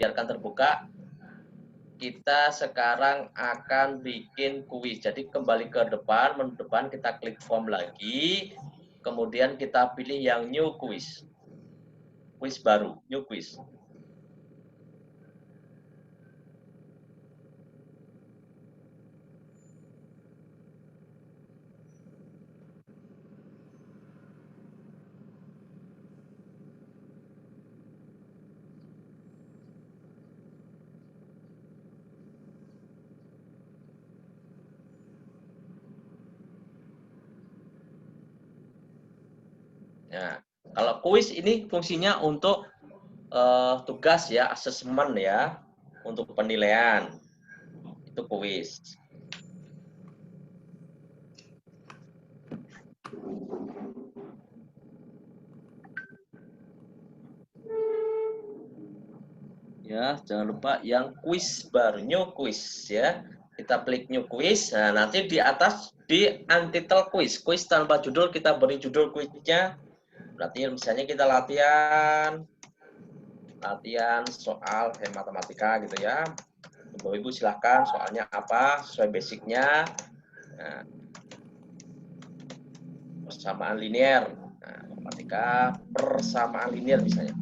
biarkan terbuka. Kita sekarang akan bikin kuis. Jadi kembali ke depan, menu depan kita klik form lagi. Kemudian kita pilih yang new quiz. Quiz baru, new quiz. Nah, kalau kuis ini fungsinya untuk tugas ya, asesmen ya, untuk penilaian. Itu kuis. Ya, jangan lupa yang kuis baru, new quiz ya. Kita klik new quiz. Nah, nanti di atas di untitled quiz, quiz tanpa judul kita beri judul kuisnya. Berarti misalnya kita latihan soal matematika gitu ya. Bapak Ibu silahkan soalnya apa sesuai basicnya. Nah, persamaan linear. Nah, matematika persamaan linear misalnya.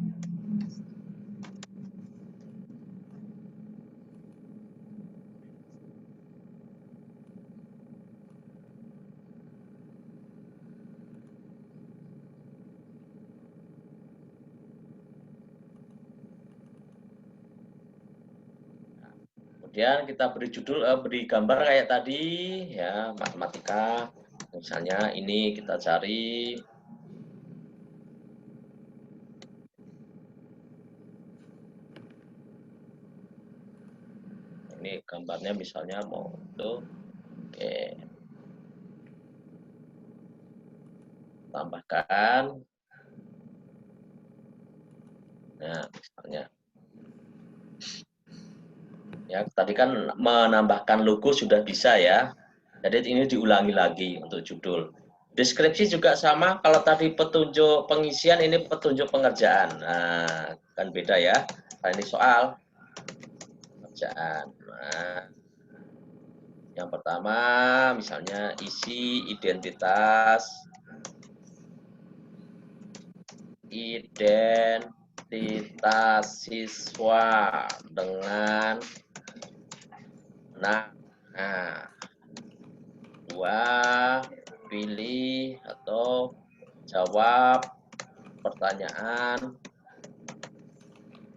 Kemudian kita beri judul, beri gambar kayak tadi, ya matematika. Misalnya ini kita cari ini gambarnya misalnya mau itu, oke. Tambahkan, nah misalnya. Ya, tadi kan menambahkan logo sudah bisa ya. Jadi ini diulangi lagi untuk judul. Deskripsi juga sama, kalau tadi petunjuk pengisian, ini petunjuk pengerjaan. Nah, kan beda ya. Nah, ini soal pengerjaan. Nah, yang pertama misalnya isi identitas siswa dengan nah, dua, pilih atau jawab pertanyaan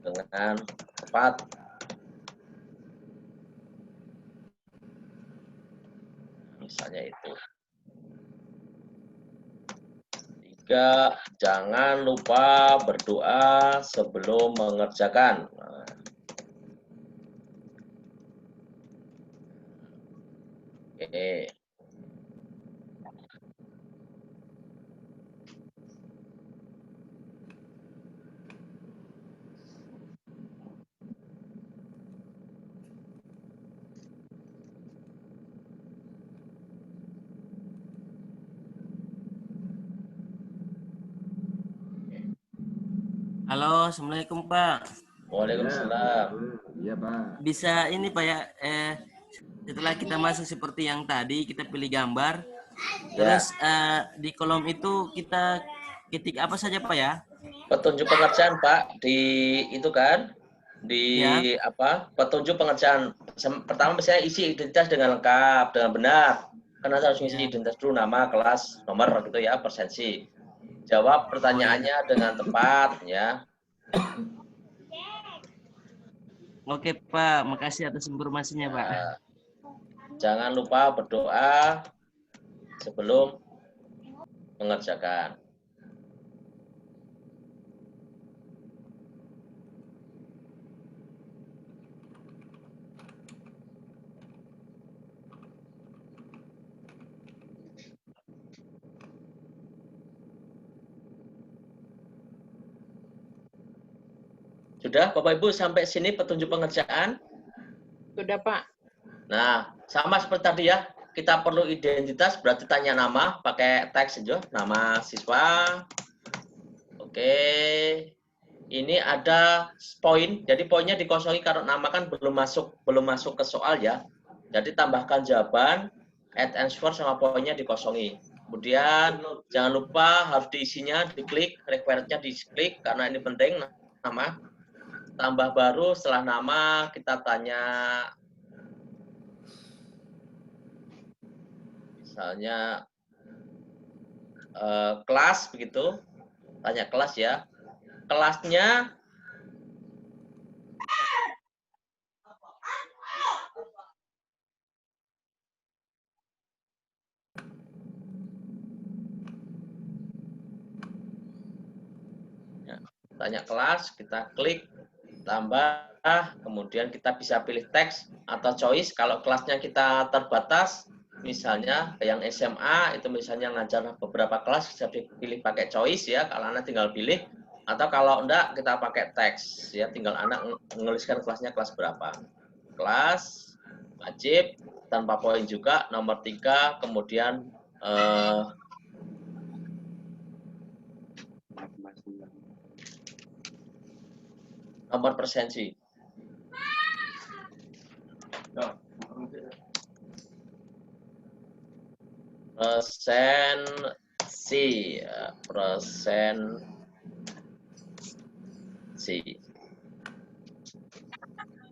dengan tepat. Misalnya itu. 3, jangan lupa berdoa sebelum mengerjakan. Nah. Oke. Halo, Assalamualaikum Pak. Waalaikumsalam. Iya Pak. Bisa ini Pak ya, setelah kita masuk seperti yang tadi, kita pilih gambar, terus di kolom itu kita ketik apa saja Pak ya? Petunjuk pengerjaan Pak, di itu kan, di Ya. apa, petunjuk pengerjaan. Pertama misalnya isi identitas dengan lengkap, dengan benar. Karena harus ngisi identitas dulu, nama, kelas, nomor gitu ya, persensi. Jawab pertanyaannya dengan tepat ya. Oke Pak, makasih atas informasinya Pak. Jangan lupa berdoa sebelum mengerjakan. Sudah Bapak Ibu sampai sini petunjuk pengerjaan? Sudah Pak. Nah, sama seperti tadi ya, kita perlu identitas, berarti tanya nama, pakai teks saja, nama siswa. Oke. ini ada poin, jadi poinnya dikosongi karena nama kan belum masuk ke soal ya. Jadi tambahkan jawaban, add answer sama poinnya dikosongi. Kemudian jangan lupa harus diisinya, diklik, requirednya diklik karena ini penting nama. Tambah baru setelah nama kita tanya misalnya kelas begitu, tanya kelas ya. Kelasnya ya, tanya kelas, kita klik tambah, kemudian kita bisa pilih teks atau choice. Kalau kelasnya kita terbatas, misalnya yang SMA itu misalnya ngajar beberapa kelas, bisa dipilih pakai choice ya, kalau anak tinggal pilih. Atau kalau enggak, kita pakai teks ya, tinggal anak menuliskan kelasnya kelas berapa. Kelas wajib tanpa poin juga. Nomor 3, kemudian nomor presensi. Presensi.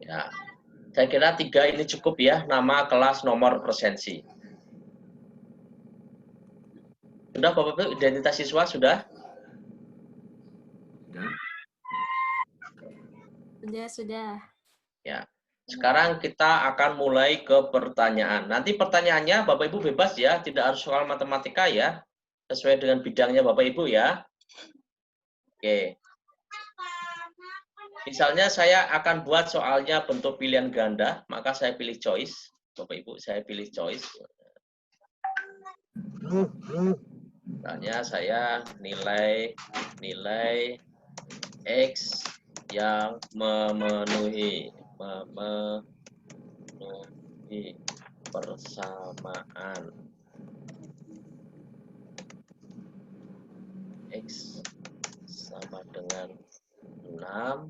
Ya, saya kira 3 ini cukup ya, nama, kelas, nomor, presensi. Sudah Bapak Ibu, identitas siswa sudah? Sudah. Ya. Sekarang kita akan mulai ke pertanyaan. Nanti pertanyaannya Bapak Ibu bebas ya, tidak harus soal matematika ya. Sesuai dengan bidangnya Bapak Ibu ya. Oke. Misalnya saya akan buat soalnya bentuk pilihan ganda, maka saya pilih choice. Bapak Ibu, saya pilih choice. Misalnya saya nilai X yang memenuhi persamaan X sama dengan 6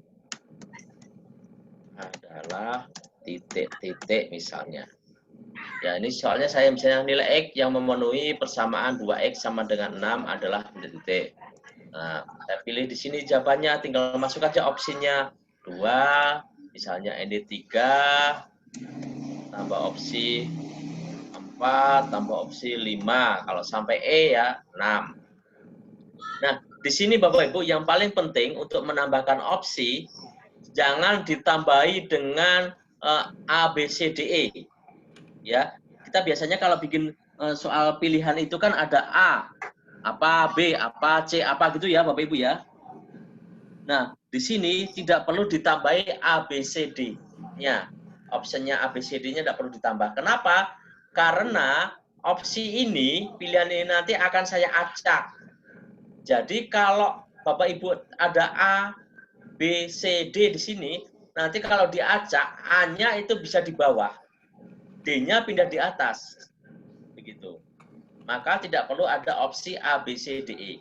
adalah titik-titik misalnya. Ya, ini soalnya saya misalnya nilai X yang memenuhi persamaan 2X sama dengan 6 adalah titik-titik. Nah, saya pilih di sini jawabannya, tinggal masuk aja opsinya 2, misalnya ini 3, tambah opsi 4, tambah opsi 5, kalau sampai E ya 6. Nah, di sini Bapak Ibu yang paling penting untuk menambahkan opsi, jangan ditambahi dengan A, B, C, D, E. Ya, kita biasanya kalau bikin soal pilihan itu kan ada A, apa B, apa C, apa gitu ya Bapak Ibu ya. Nah, di sini tidak perlu ditambahi A, B, C, D-nya. Opsinya A, B, C, D-nya tidak perlu ditambah. Kenapa? Karena opsi ini, pilihan ini nanti akan saya acak. Jadi kalau Bapak Ibu ada A, B, C, D di sini, nanti kalau diacak, A-nya itu bisa di bawah. D-nya pindah di atas. Begitu. Maka tidak perlu ada opsi A, B, C, D, E.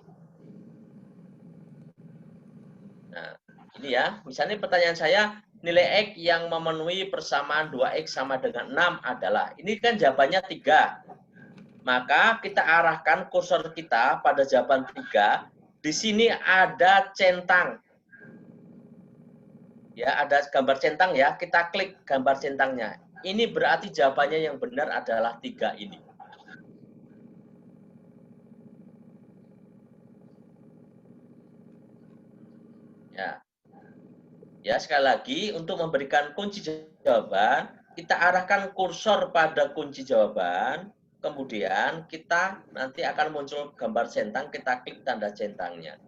Nah, ini ya. Misalnya pertanyaan saya, nilai X yang memenuhi persamaan 2X sama dengan 6 adalah, ini kan jawabannya 3. Maka kita arahkan kursor kita pada jawaban 3. Di sini ada centang. Ya, ada gambar centang ya. Kita klik gambar centangnya. Ini berarti jawabannya yang benar adalah 3 ini. Ya. Ya, sekali lagi untuk memberikan kunci jawaban, kita arahkan kursor pada kunci jawaban, kemudian kita nanti akan muncul gambar centang, kita klik tanda centangnya.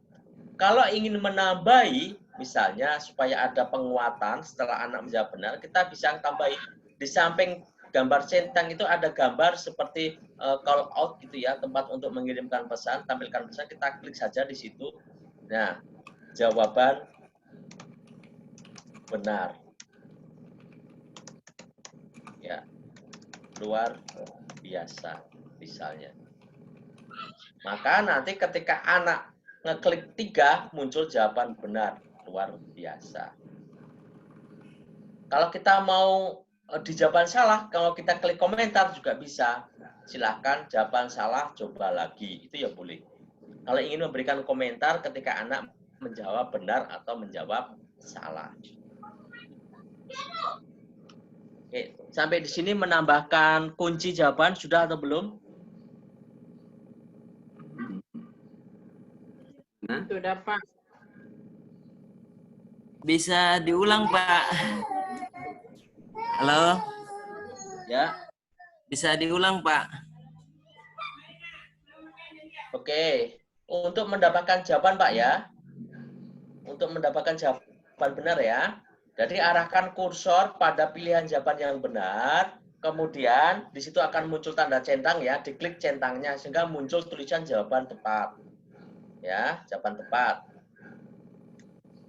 Kalau ingin menambahi, misalnya supaya ada penguatan setelah anak menjawab benar, kita bisa tambahi di samping gambar centang itu ada gambar seperti call out gitu ya, tempat untuk mengirimkan pesan, tampilkan pesan, kita klik saja di situ. Nah, jawaban benar. Ya, luar biasa misalnya. Maka nanti ketika anak ngeklik 3 muncul jawaban benar, luar biasa. Kalau kita mau di jawaban salah, kalau kita klik komentar juga bisa. Silahkan jawaban salah, coba lagi. Itu ya boleh. Kalau ingin memberikan komentar ketika anak menjawab benar atau menjawab salah. Oke, sampai di sini menambahkan kunci jawaban sudah atau belum? Sudah, Pak. Bisa diulang, Pak. Halo, Ya. bisa diulang, Pak. Oke. Untuk mendapatkan jawaban, Pak ya. Untuk mendapatkan jawaban benar ya. Jadi arahkan kursor pada pilihan jawaban yang benar. Kemudian di situ akan muncul tanda centang ya. Diklik centangnya sehingga muncul tulisan jawaban tepat. Ya, jawaban tepat.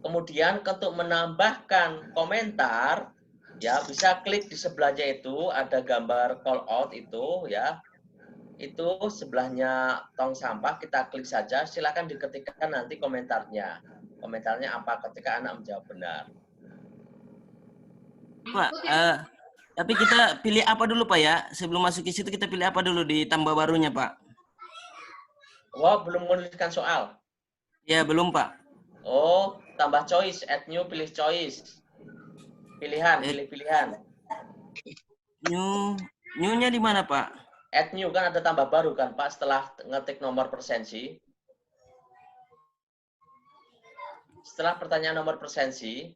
Kemudian untuk menambahkan komentar, ya bisa klik di sebelahnya itu ada gambar call out itu ya. Itu sebelahnya tong sampah kita klik saja. Silakan diketikkan nanti komentarnya. Komentarnya apa ketika anak menjawab benar. Pak, tapi kita pilih apa dulu, Pak ya? Sebelum masuk ke situ kita pilih apa dulu di tambah barunya, Pak? Wah, belum menuliskan soal. Ya, belum, Pak. Oh, tambah choice, add new, pilih choice. Pilihan, pilih pilihan. New-nya di mana, Pak? Add new kan ada tambah baru kan, Pak, setelah ngetik nomor persensi. Setelah pertanyaan nomor persensi.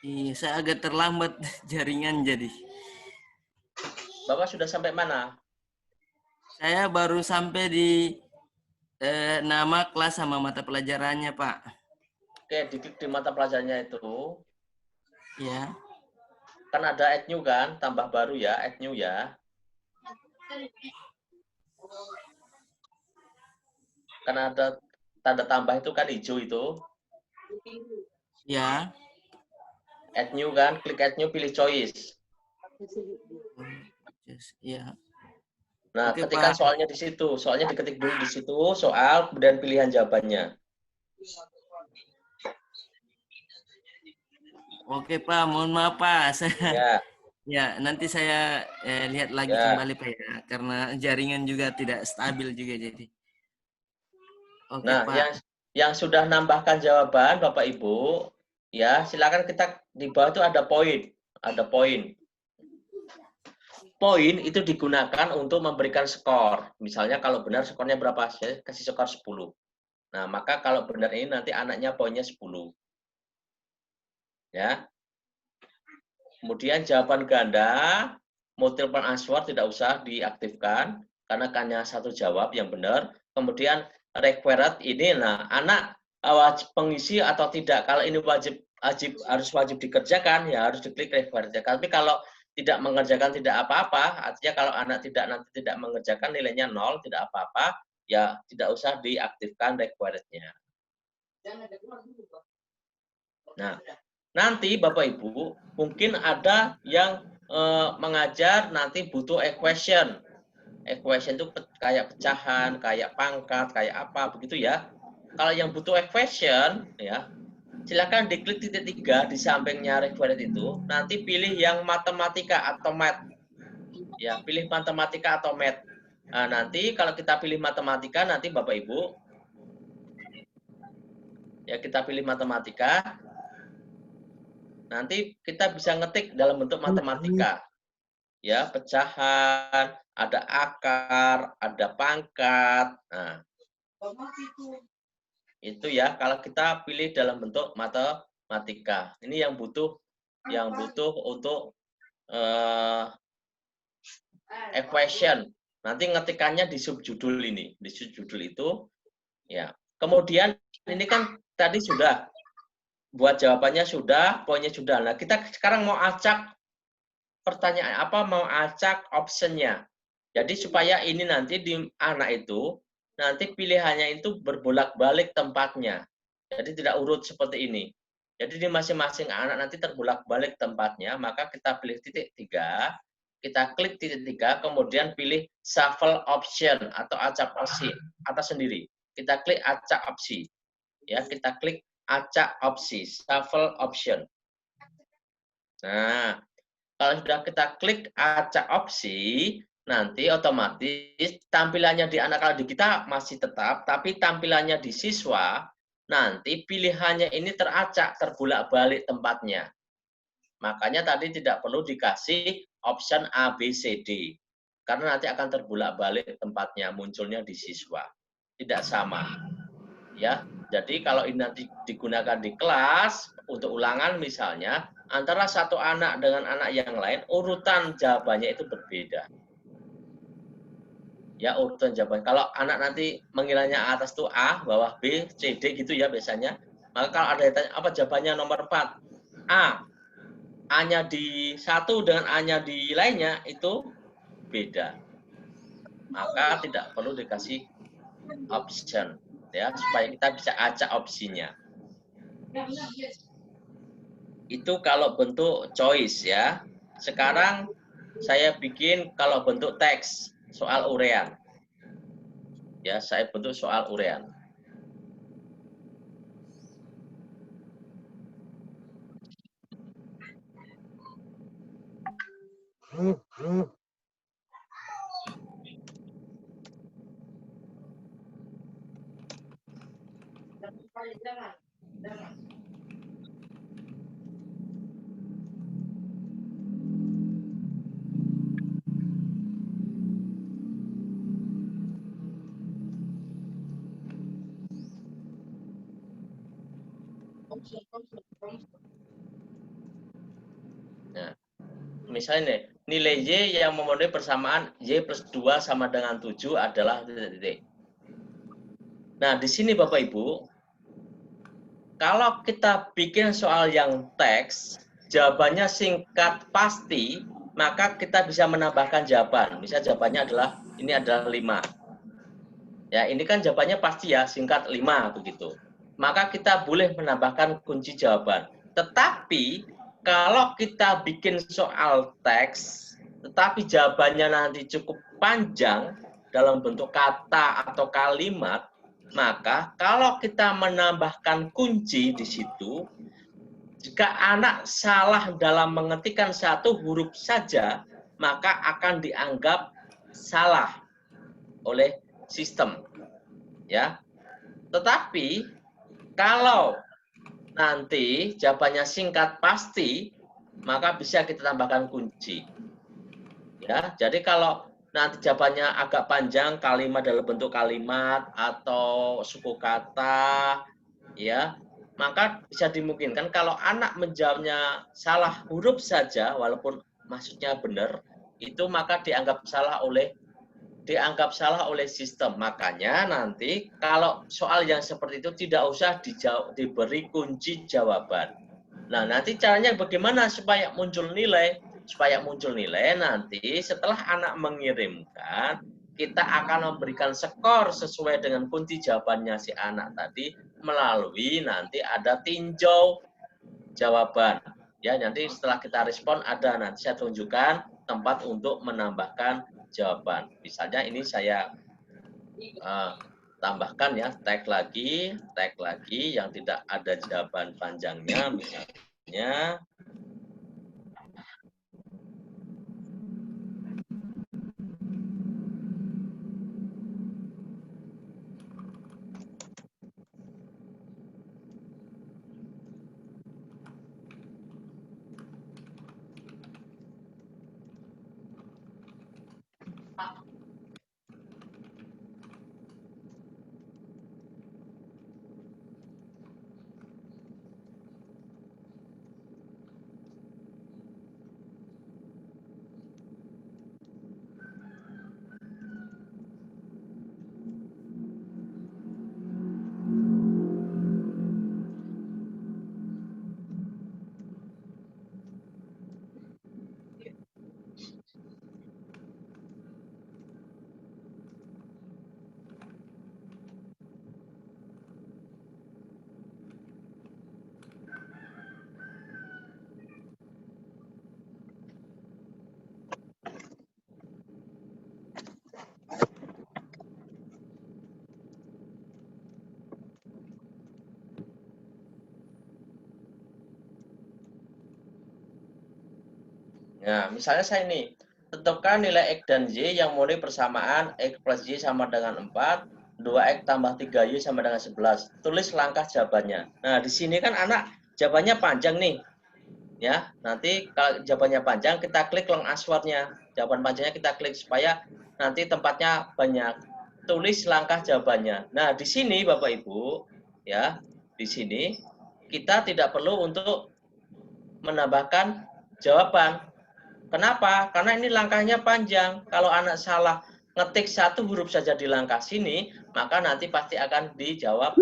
Iya, saya agak terlambat jaringan jadi. Bapak sudah sampai mana? Saya baru sampai di nama kelas sama mata pelajarannya, Pak. Oke, diklik di mata pelajarannya itu. Ya. Kan ada add new kan, tambah baru ya, add new ya. Kan ada tanda tambah itu kan hijau itu. Ya. Add new kan, klik add new, pilih choice. Ya. Nah, Oke, ketikkan Pak. soalnya di situ. Soalnya diketik dulu di situ, soal, kemudian pilihan jawabannya. Oke, Pak. Mohon maaf, Pak. Ya. Ya, nanti saya lihat lagi Ya. kembali, Pak ya. Karena jaringan juga tidak stabil juga jadi. Oke, Nah, Pak. yang sudah nambahkan jawaban, Bapak Ibu, ya silakan kita di bawah itu ada poin. Ada poin. Poin itu digunakan untuk memberikan skor. Misalnya kalau benar skornya berapa? Saya kasih skor 10. Nah, maka kalau benar ini nanti anaknya poinnya 10. Ya. Kemudian jawaban ganda, multiple answer tidak usah diaktifkan karena hanya satu jawab yang benar. Kemudian required ini, nah anak wajib pengisi atau tidak. Kalau ini harus wajib dikerjakan, ya harus diklik required. Tapi kalau tidak mengerjakan tidak apa-apa, artinya kalau anak nanti tidak mengerjakan nilainya 0, tidak apa-apa, ya tidak usah diaktifkan required-nya. Nah, nanti Bapak Ibu mungkin ada yang mengajar nanti butuh equation. Equation itu kayak pecahan, kayak pangkat, kayak apa begitu ya. Kalau yang butuh equation ya, silakan diklik titik 3 di sampingnya required itu, nanti pilih yang matematika atau math. Ya, pilih matematika atau math. Nah, nanti kalau kita pilih matematika nanti Bapak Ibu ya kita pilih matematika. Nanti kita bisa ngetik dalam bentuk matematika. Ya, pecahan, ada akar, ada pangkat. Nah, itu ya kalau kita pilih dalam bentuk matematika. Ini yang butuh untuk equation. Nanti ngetikannya di subjudul ini, di subjudul itu ya. Kemudian ini kan tadi sudah buat jawabannya sudah, poinnya sudah. Nah, kita sekarang mau acak pertanyaan apa, mau acak optionnya. Jadi supaya ini nanti di anak itu nanti pilihannya itu berbolak-balik tempatnya. Jadi tidak urut seperti ini. Jadi di masing-masing anak nanti terbolak-balik tempatnya, maka kita pilih titik 3, kita klik titik 3, kemudian pilih shuffle option atau acak opsi atas sendiri. kita klik acak opsi. Ya, kita klik acak opsi, shuffle option. Nah, kalau sudah kita klik acak opsi, nanti otomatis tampilannya di anak kalau di kita masih tetap, tapi tampilannya di siswa, nanti pilihannya ini teracak, terbulak-balik tempatnya. Makanya tadi tidak perlu dikasih option A, B, C, D. Karena nanti akan terbulak-balik tempatnya, munculnya di siswa. Tidak sama. Ya, jadi kalau ini nanti digunakan di kelas, untuk ulangan misalnya, antara satu anak dengan anak yang lain, urutan jawabannya itu berbeda. Ya, urutan jawaban. Kalau anak nanti mengiranya atas itu A, bawah B, C, D gitu ya biasanya. Maka kalau ada yang tanya, apa jawabannya nomor 4? A. A-nya di satu dengan A-nya di lainnya itu beda. Maka tidak perlu dikasih option ya supaya kita bisa acak opsinya. Itu kalau bentuk choice ya. Sekarang saya bikin kalau bentuk teks soal urean. Ya, saya bentuk soal urean. Nah, misalnya nih, nilai Y yang memenuhi persamaan Y plus 2 sama dengan 7 adalah titik-titik. Nah, di sini Bapak Ibu, kalau kita bikin soal yang teks, jawabannya singkat pasti, maka kita bisa menambahkan jawaban. Misalnya jawabannya adalah, ini adalah 5. Ya, ini kan jawabannya pasti ya, singkat 5 begitu. Maka kita boleh menambahkan kunci jawaban. Tetapi, kalau kita bikin soal teks, tetapi jawabannya nanti cukup panjang dalam bentuk kata atau kalimat, maka kalau kita menambahkan kunci di situ, jika anak salah dalam mengetikkan satu huruf saja, maka akan dianggap salah oleh sistem. Ya. Tetapi kalau nanti jawabannya singkat pasti, maka bisa kita tambahkan kunci. Ya, jadi kalau nanti jawabannya agak panjang, kalimat dalam bentuk kalimat atau suku kata, ya, maka bisa dimungkinkan kalau anak menjawabnya salah huruf saja, walaupun maksudnya benar, itu maka dianggap salah oleh sistem. Makanya nanti kalau soal yang seperti itu tidak usah diberi kunci jawaban. Nah, nanti caranya bagaimana supaya muncul nilai? Supaya muncul nilai nanti setelah anak mengirimkan, kita akan memberikan skor sesuai dengan kunci jawabannya si anak tadi melalui nanti ada tinjau jawaban. Ya, nanti setelah kita respon ada nanti saya tunjukkan tempat untuk menambahkan jawaban. Misalnya ini saya tambahkan ya, tag lagi yang tidak ada jawaban panjangnya misalnya. Nah, misalnya saya ini, tentukan nilai X dan Y yang mulai persamaan X plus Y sama dengan 4, 2X tambah 3Y sama dengan 11. Tulis langkah jawabannya. Nah, di sini kan anak jawabannya panjang nih. Ya, nanti kalau jawabannya panjang, kita klik long answer-nya. Jawaban panjangnya kita klik supaya nanti tempatnya banyak. Tulis langkah jawabannya. Nah, di sini Bapak Ibu, ya, di sini kita tidak perlu untuk menambahkan jawaban. Kenapa? Karena ini langkahnya panjang. Kalau anak salah ngetik satu huruf saja di langkah sini, maka nanti pasti akan dijawab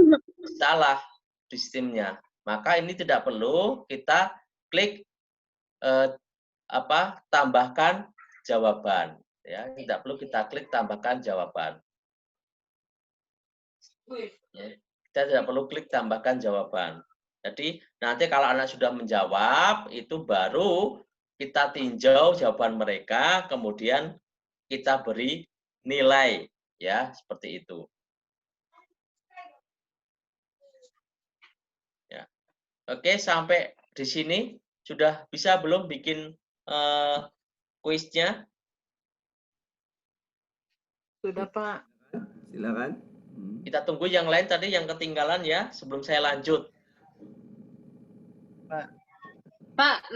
salah di sistemnya. Maka ini tidak perlu kita klik tambahkan jawaban. Ya, tidak perlu kita klik tambahkan jawaban. Ya, kita tidak perlu klik tambahkan jawaban. Jadi nanti kalau anak sudah menjawab, itu baru kita tinjau jawaban mereka, kemudian kita beri nilai, ya seperti itu. Ya. Oke, sampai di sini sudah bisa belum bikin kuisnya? Sudah, Pak. Silakan. Kita tunggu yang lain tadi yang ketinggalan ya sebelum saya lanjut. Pak,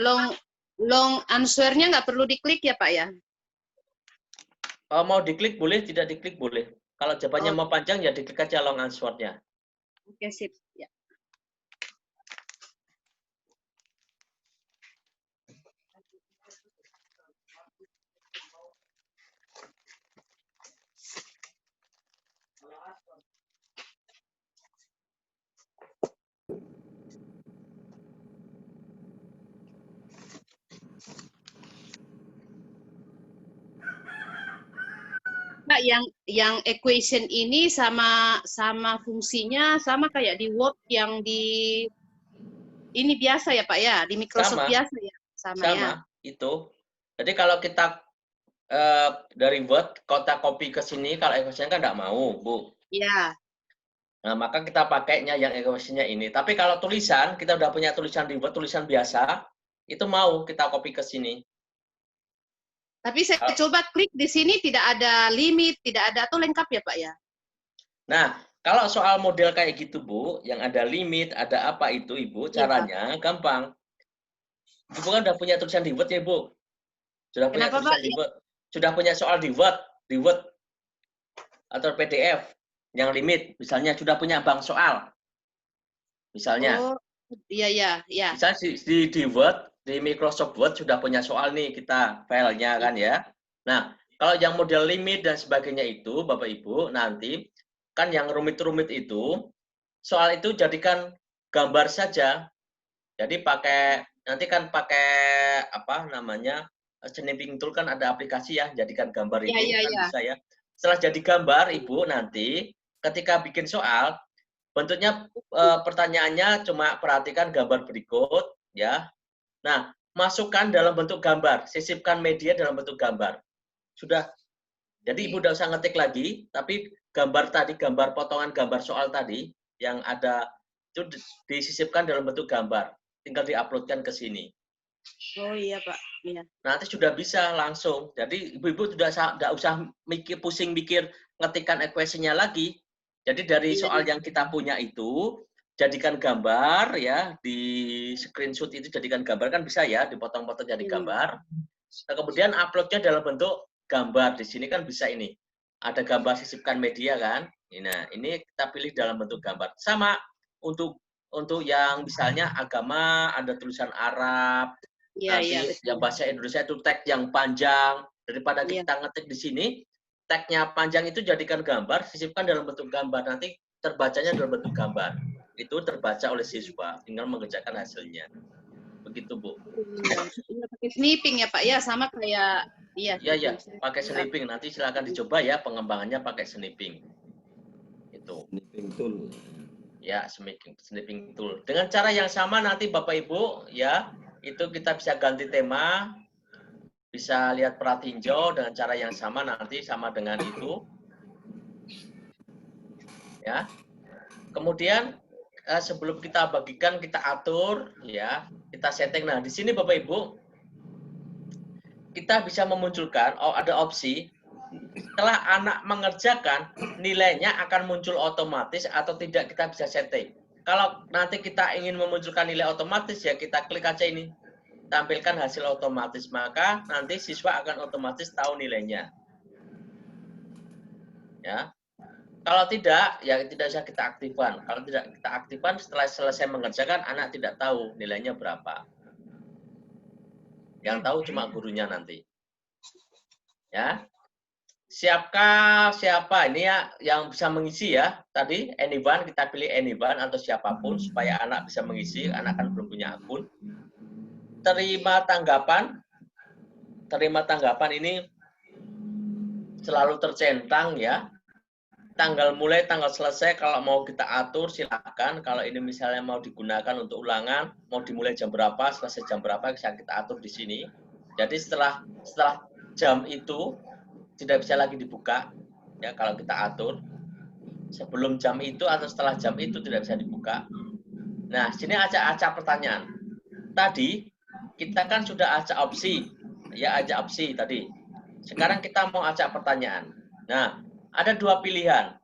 long answer-nya nggak perlu diklik ya Pak ya? Mau diklik boleh, tidak diklik boleh. Kalau jawabannya Oh. mau panjang ya diklik aja long answer-nya. Oke, sip. Ya. Pak, yang equation ini sama fungsinya sama kayak di Word yang di ini biasa ya Pak ya, di Microsoft Sama. biasa ya, sama ya. Itu. Jadi kalau kita dari Word kita copy ke sini, kalau equation kan nggak mau, Bu. Iya. Nah, maka kita pakainya yang equation-nya ini. Tapi kalau tulisan, kita udah punya tulisan di Word, tulisan biasa, itu mau kita copy ke sini. Tapi saya coba klik di sini tidak ada limit, tidak ada atau lengkap ya Pak ya? Nah, kalau soal model kayak gitu, Bu, yang ada limit, ada apa itu, Ibu, caranya gampang. Ibu kan udah punya tulisan di Word ya, Bu? Sudah punya Kenapa, tulisan Pak? di Word. Sudah punya soal di Word atau PDF yang limit, misalnya sudah punya bank soal. Misalnya. Oh, iya. Misalnya di Word, di Microsoft Word sudah punya soal nih kita filenya kan ya. Nah, kalau yang model limit dan sebagainya itu, Bapak Ibu, nanti kan yang rumit-rumit itu, soal itu jadikan gambar saja. Jadi nanti kan pakai apa namanya, Sniping Tool kan ada aplikasi ya, jadikan gambar itu kan bisa ya. Setelah jadi gambar, Ibu nanti ketika bikin soal, bentuknya pertanyaannya cuma perhatikan gambar berikut ya. Nah, masukkan dalam bentuk gambar, sisipkan media dalam bentuk gambar. Sudah. Jadi Ibu tidak usah ngetik lagi, tapi gambar tadi, gambar potongan gambar soal tadi yang ada itu disisipkan dalam bentuk gambar. Tinggal diuploadkan ke sini. Oh iya Pak. Iya. Nanti sudah bisa langsung. Jadi Ibu-ibu tidak usah pusing mikir ngetikan equation-nya lagi. Jadi dari soal yang kita punya itu jadikan gambar ya, di screenshot itu jadikan gambar kan bisa ya, dipotong-potong jadi gambar. Nah, kemudian uploadnya dalam bentuk gambar. Di sini kan bisa ini. Ada gambar sisipkan media kan. Nah, ini kita pilih dalam bentuk gambar. Sama untuk yang misalnya agama ada tulisan Arab, nanti yang bahasa Indonesia itu tag yang panjang, daripada kita ngetik di sini, tagnya panjang itu jadikan gambar, sisipkan dalam bentuk gambar, nanti terbacanya dalam bentuk gambar. Itu terbaca oleh siswa, tinggal mengerjakan hasilnya. Begitu, Bu. Iya, pakai sniping ya Pak ya, sama kayak Iya, pakai sniping. Nanti silakan dicoba ya pengembangannya pakai sniping. Itu. Sniping tool. Ya, sniping tool. Dengan cara yang sama nanti Bapak Ibu ya, itu kita bisa ganti tema, bisa lihat pratinjau dengan cara yang sama nanti sama dengan itu. Ya. Kemudian sebelum kita bagikan kita atur ya, kita setting. Nah, di sini Bapak Ibu kita bisa memunculkan, ada opsi, setelah anak mengerjakan, nilainya akan muncul otomatis atau tidak kita bisa setting. Kalau nanti kita ingin memunculkan nilai otomatis, ya kita klik aja ini, tampilkan hasil otomatis, maka nanti siswa akan otomatis tahu nilainya. Ya. Kalau tidak, ya tidak bisa kita aktifkan. Kalau tidak kita aktifkan, setelah selesai mengerjakan, anak tidak tahu nilainya berapa. Yang tahu cuma gurunya nanti. Ya. Siapkah siapa ini ya yang bisa mengisi ya? Tadi anyone, kita pilih anyone atau siapapun supaya anak bisa mengisi. Anak kan belum punya akun. Terima tanggapan. Terima tanggapan ini selalu tercentang ya. Tanggal mulai, tanggal selesai, kalau mau kita atur silakan. Kalau ini misalnya mau digunakan untuk ulangan, mau dimulai jam berapa, selesai jam berapa, bisa kita atur di sini. Jadi setelah jam itu tidak bisa lagi dibuka, ya kalau kita atur. Sebelum jam itu atau setelah jam itu tidak bisa dibuka. Nah, sini acak-acak pertanyaan. Tadi kita kan sudah acak opsi, ya acak opsi tadi. Sekarang kita mau acak pertanyaan. Nah, ada dua pilihan,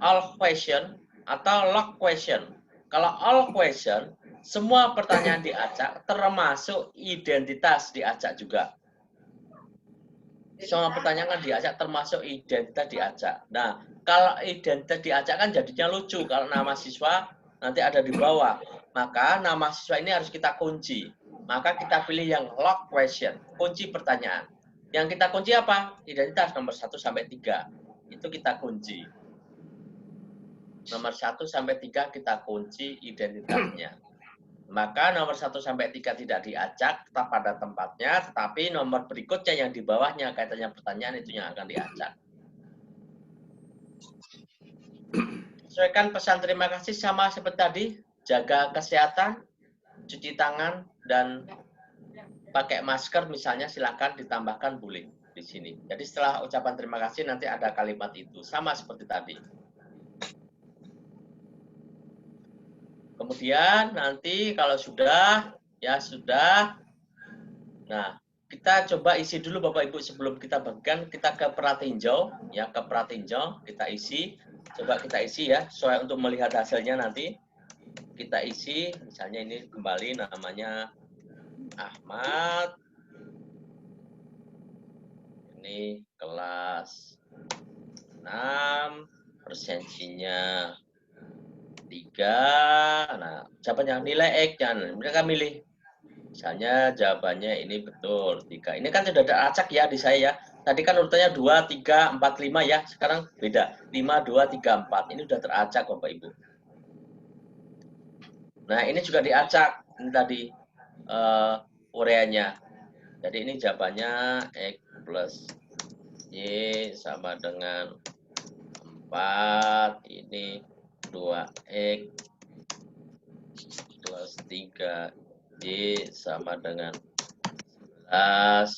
all question atau log question. Kalau all question, semua pertanyaan diacak, termasuk identitas diacak juga. Semua pertanyaan kan diacak, termasuk identitas diacak. Nah, kalau identitas diacak kan jadinya lucu. Kalau nama siswa nanti ada di bawah, maka nama siswa ini harus kita kunci. Maka kita pilih yang log question, kunci pertanyaan. Yang kita kunci apa? Identitas nomor 1 sampai 3. Itu kita kunci. Nomor 1 sampai 3 kita kunci identitasnya. Maka nomor 1 sampai 3 tidak diacak, tetap pada tempatnya, tetapi nomor berikutnya yang di bawahnya kaitannya pertanyaan itu yang akan diacak. Sesuaikan pesan terima kasih sama seperti tadi, jaga kesehatan, cuci tangan, dan pakai masker misalnya silakan ditambahkan boleh di sini. Jadi setelah ucapan terima kasih nanti ada kalimat itu sama seperti tadi. Kemudian nanti kalau sudah ya sudah. Nah, kita coba isi dulu Bapak Ibu sebelum kita bagikan, kita ke pratinjau ya, ke pratinjau kita isi. Coba kita isi ya, sesuai untuk melihat hasilnya nanti. Kita isi misalnya ini kembali namanya Ahmad. Ini kelas 6, persensinya 3. Nah, jawabannya nilai X, jangan mereka milih. Misalnya jawabannya ini betul 3. Ini kan sudah ada acak ya di saya ya. Tadi kan urutannya 2, 3, 4, 5 ya. Sekarang beda. 5, 2, 3, 4. Ini sudah teracak Bapak Ibu. Nah, ini juga diacak. Ini tadi ureanya. Jadi ini jawabannya X plus Y sama dengan 4. Ini 2X plus 3Y sama dengan 11.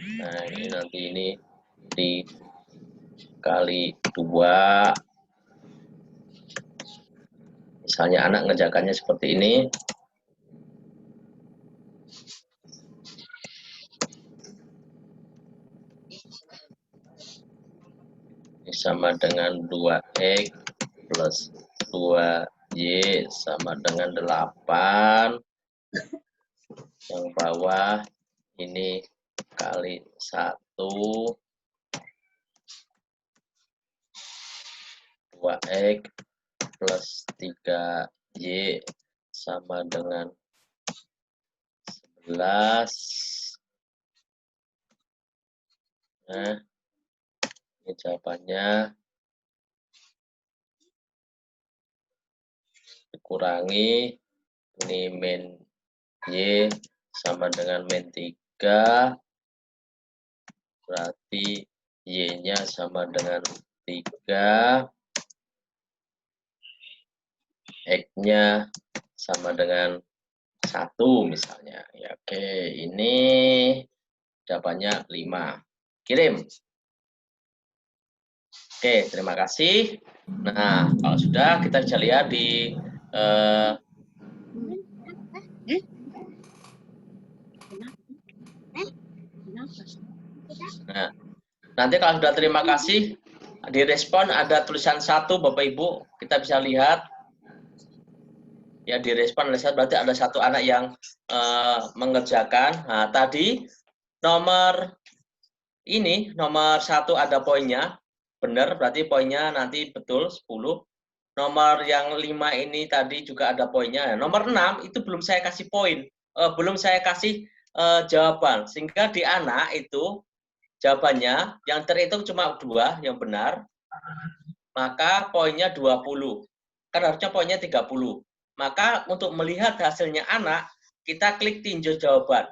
Nah, ini nanti ini dikali 2. Misalnya anak ngerjakannya seperti ini. Ini sama dengan 2X plus 2Y sama dengan 8. Yang bawah ini kali 1. 2X plus 3Y sama dengan 11. Nah, ini jawabannya dikurangi ini min Y sama dengan min 3, berarti Y-nya sama dengan 3, X-nya sama dengan 1 misalnya. Ya, oke, ini jawabannya 5. Kirim. Oke, terima kasih. Nah, kalau sudah kita bisa lihat di Nanti kalau sudah terima kasih, direspon ada tulisan 1 Bapak Ibu, kita bisa lihat. Ya, direspon oleh 1 berarti ada 1 anak yang mengerjakan. Nah, tadi nomor 1 ada poinnya, benar, berarti poinnya nanti betul 10. Nomor yang 5 ini tadi juga ada poinnya. Nomor 6 itu belum saya kasih poin, belum saya kasih jawaban, sehingga di anak itu jawabannya yang terhitung cuma 2 yang benar, maka poinnya 20. Kan harusnya poinnya 30. Maka untuk melihat hasilnya anak, kita klik tinjau jawaban.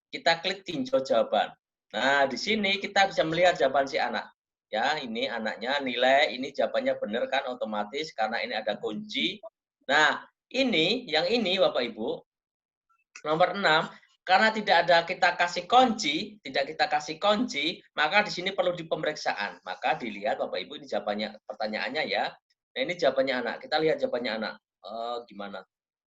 Kita klik tinjau jawaban. Nah, di sini kita bisa melihat jawaban si anak. Ya, ini anaknya nilai, ini jawabannya benar kan otomatis karena ini ada kunci. Nah, yang ini Bapak Ibu, nomor 6, karena tidak ada kita kasih kunci, maka di sini perlu di pemeriksaan. Maka dilihat Bapak Ibu, ini jawabannya, pertanyaannya ya. Nah, ini jawabannya anak. Kita lihat jawabannya anak. Gimana?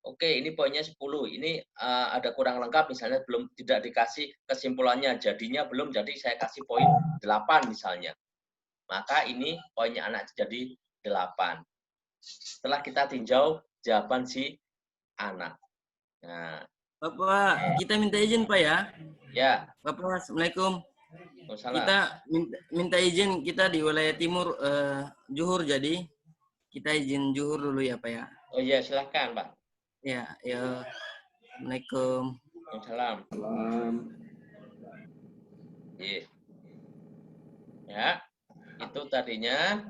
Oke, ini poinnya 10. Ini ada kurang lengkap, misalnya tidak dikasih kesimpulannya, jadinya belum, jadi saya kasih poin 8 misalnya. Maka ini poinnya anak jadi 8. Setelah kita tinjau jawaban si anak. Nah, Bapak, kita minta izin Pak ya. ya. Bapak, Assalamualaikum. Waalaikumsalam. Kita minta izin, kita di wilayah timur Juhur, jadi kita izin Juhur dulu ya Pak ya. Oh iya, silahkan Pak. Ya, ya. Assalamualaikum. Waalaikumsalam. Ya, itu tadinya.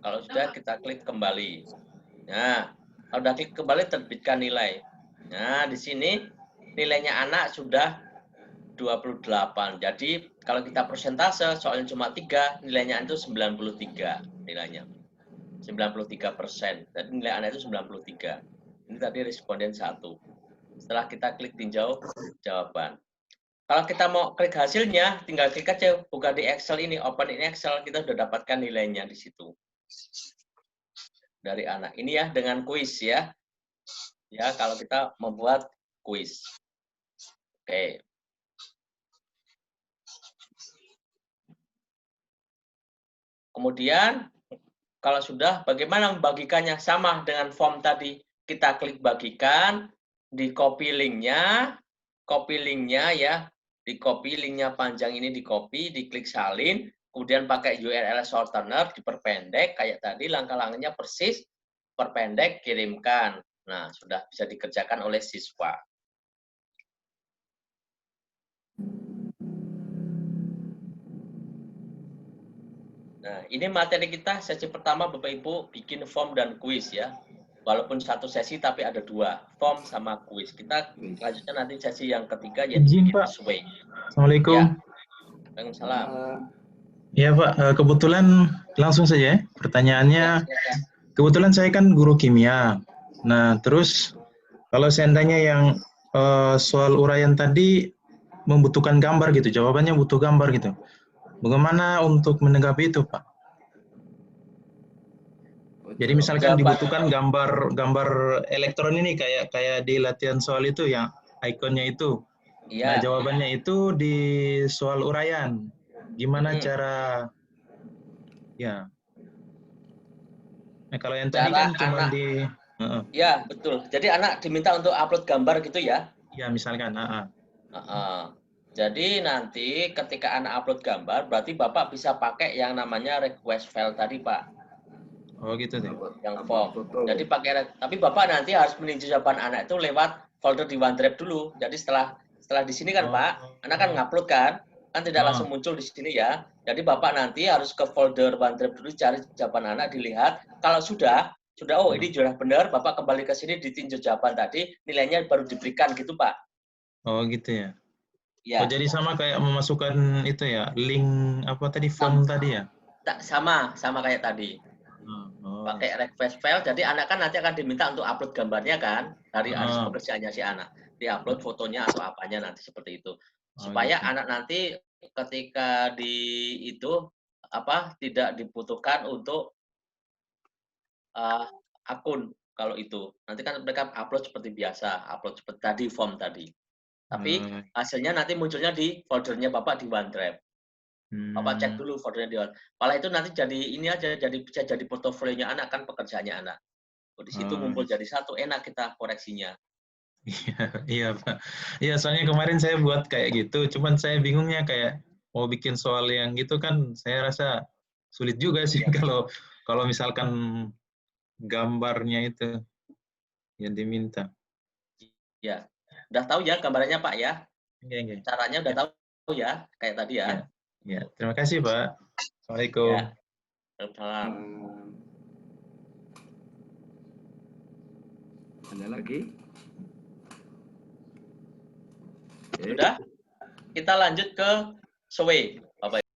Kalau sudah kita klik kembali. Nah, kalau sudah klik kembali terbitkan nilai. Nah, di sini nilainya anak sudah 28. Jadi kalau kita persentase, soalnya cuma 3, nilainya itu 93 nilainya. 93%. Jadi nilai anak itu 93. Ini tadi responden 1. Setelah kita klik tinjau jawaban. Kalau kita mau klik hasilnya, tinggal klik aja buka di Excel ini, open in Excel, kita sudah dapatkan nilainya di situ. Dari anak. Ini ya dengan kuis ya. Ya, kalau kita membuat kuis. Oke. Kemudian kalau sudah, bagaimana membagikannya? Sama dengan form tadi. Kita klik bagikan, di copy linknya ya, di copy linknya panjang ini, di copy, diklik salin, kemudian pakai URL shortener, diperpendek, kayak tadi langkah-langkahnya persis, perpendek, kirimkan. Nah, sudah bisa dikerjakan oleh siswa. Nah, ini materi kita sesi pertama Bapak Ibu bikin form dan kuis ya. Walaupun satu sesi tapi ada 2, form sama kuis. Kita lanjutnya nanti sesi yang ketiga yaitu Izin, Pak. Sway. Assalamualaikum. Ya. Waalaikumsalam. Ya Pak, kebetulan langsung saja ya. Pertanyaannya, kebetulan saya kan guru kimia. Nah, terus kalau seandainya yang soal uraian tadi membutuhkan gambar gitu, jawabannya butuh gambar gitu. Bagaimana untuk menanggapi itu, Pak? Jadi misalkan dibutuhkan gambar elektron ini kayak di latihan soal itu yang ikonnya itu. Iya. Nah, jawabannya itu di soal uraian. Gimana cara ya? Nah, kalau yang tadi kan cuma di Ya, betul. Jadi anak diminta untuk upload gambar gitu ya? Ya, misalkan. Jadi nanti ketika anak upload gambar, berarti Bapak bisa pakai yang namanya request file tadi, Pak. Oh gitu deh. Yang form. Jadi tapi Bapak nanti harus meninjau jawaban anak itu lewat folder di OneDrive dulu. Jadi setelah di sini kan Pak, anak kan ngupload kan tidak langsung muncul di sini ya. Jadi Bapak nanti harus ke folder OneDrive dulu, cari jawaban anak, dilihat. Kalau sudah oh ini sudah benar, Bapak kembali ke sini ditinjau jawaban tadi, nilainya baru diberikan gitu Pak. Oh gitu ya. Ya. Oh, jadi sama kayak memasukkan itu ya, link apa tadi, form tadi ya? Sama kayak tadi. Pakai request file, jadi anak kan nanti akan diminta untuk upload gambarnya kan, dari hasil pekerjaannya si anak. Di-upload fotonya atau apanya nanti seperti itu. Supaya anak nanti ketika tidak dibutuhkan untuk akun kalau itu. Nanti kan mereka upload seperti biasa, upload seperti tadi, form tadi. Tapi hasilnya nanti munculnya di foldernya Bapak di OneDrive. Bapak cek dulu foldernya di awal. Malah itu nanti jadi ini aja, bisa jadi portofolionya anak kan pekerjaannya anak. Di situ ngumpul jadi satu, enak kita koreksinya. Iya, iya Pak. Iya, soalnya kemarin saya buat kayak gitu, cuman saya bingungnya kayak mau bikin soal yang gitu kan, saya rasa sulit juga sih kalau misalkan gambarnya itu yang diminta. Ya, udah tahu ya gambarannya Pak ya? Iya, iya. Caranya udah Ya, tahu ya, kayak tadi ya? ya, ya. Terima kasih Pak. Assalamualaikum. Ya, salam. Ada lagi? Oke. Sudah? Kita lanjut ke SWE.